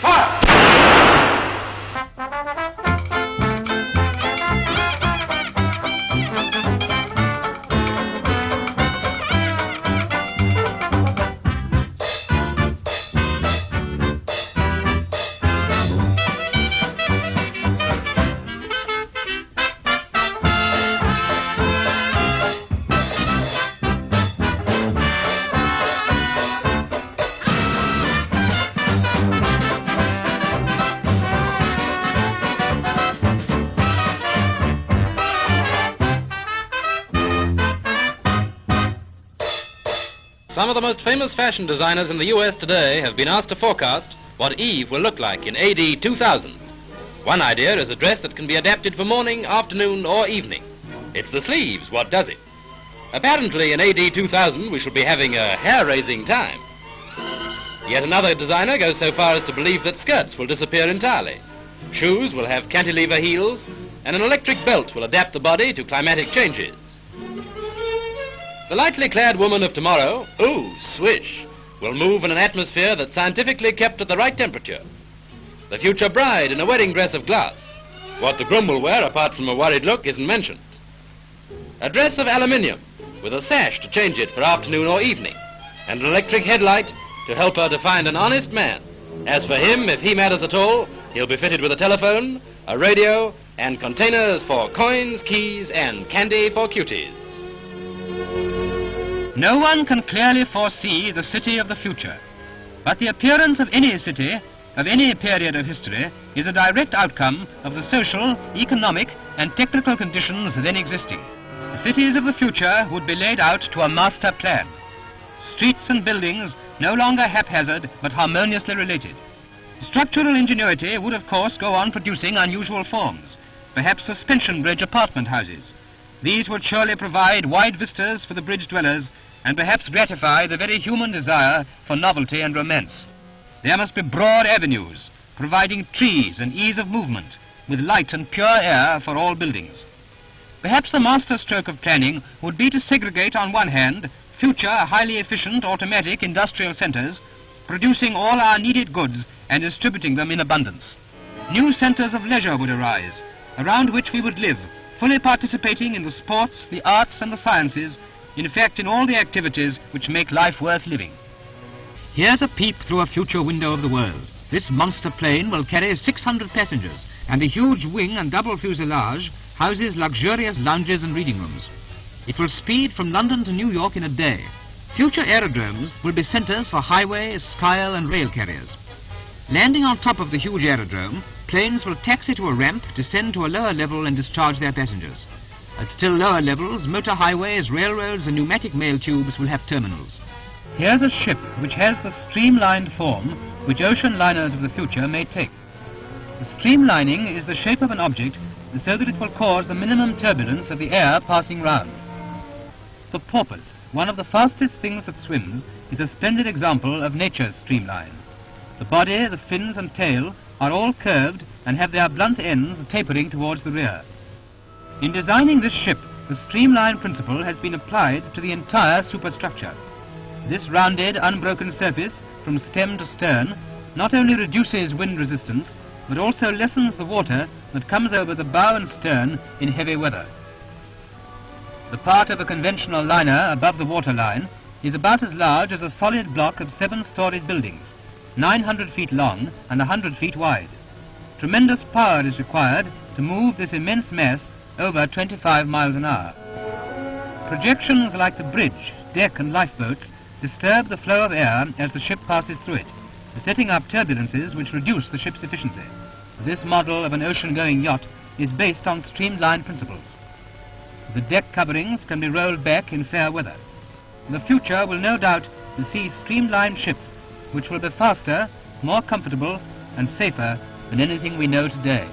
Fire! Some of the most famous fashion designers in the U.S. today have been asked to forecast what Eve will look like in AD 2000. One idea is a dress that can be adapted for morning, afternoon, or evening. It's the sleeves what does it. Apparently, in AD 2000, we shall be having a hair-raising time. Yet another designer goes so far as to believe that skirts will disappear entirely. Shoes will have cantilever heels, and an electric belt will adapt the body to climatic changes. The lightly clad woman of tomorrow, ooh, swish, will move in an atmosphere that's scientifically kept at the right temperature. The future bride in a wedding dress of glass. What the groom will wear, apart from a worried look, isn't mentioned. A dress of aluminium, with a sash to change it for afternoon or evening, and an electric headlight to help her to find an honest man. As for him, if he matters at all, he'll be fitted with a telephone, a radio, and containers for coins, keys, and candy for cuties. No one can clearly foresee the city of the future, but the appearance of any city, of any period of history, is a direct outcome of the social, economic, and technical conditions then existing. The cities of the future would be laid out to a master plan. Streets and buildings no longer haphazard, but harmoniously related. Structural ingenuity would, of course, go on producing unusual forms, perhaps suspension bridge apartment houses. These would surely provide wide vistas for the bridge dwellers, and perhaps gratify the very human desire for novelty and romance. There must be broad avenues, providing trees and ease of movement, with light and pure air for all buildings. Perhaps the master stroke of planning would be to segregate on one hand future highly efficient automatic industrial centers, producing all our needed goods and distributing them in abundance. New centers of leisure would arise, around which we would live, fully participating in the sports, the arts, and the sciences, in fact, in all the activities which make life worth living. Here's a peep through a future window of the world. This monster plane will carry 600 passengers, and the huge wing and double fuselage houses luxurious lounges and reading rooms. It will speed from London to New York in a day. Future aerodromes will be centers for highway, skyle, and rail carriers. Landing on top of the huge aerodrome, planes will taxi to a ramp, descend to a lower level, and discharge their passengers. At still lower levels, motor highways, railroads, and pneumatic mail tubes will have terminals. Here's a ship which has the streamlined form which ocean liners of the future may take. The streamlining is the shape of an object so that it will cause the minimum turbulence of the air passing round. The porpoise, one of the fastest things that swims, is a splendid example of nature's streamline. The body, the fins, and tail are all curved and have their blunt ends tapering towards the rear. In designing this ship, the streamline principle has been applied to the entire superstructure. This rounded, unbroken surface from stem to stern not only reduces wind resistance, but also lessens the water that comes over the bow and stern in heavy weather. The part of a conventional liner above the waterline is about as large as a solid block of 7-storied buildings, 900 feet long and 100 feet wide. Tremendous power is required to move this immense mass over 25 miles an hour. Projections like the bridge, deck, and lifeboats disturb the flow of air as the ship passes through it, setting up turbulences which reduce the ship's efficiency. This model of an ocean-going yacht is based on streamlined principles. The deck coverings can be rolled back in fair weather. The future will no doubt see streamlined ships which will be faster, more comfortable, and safer than anything we know today.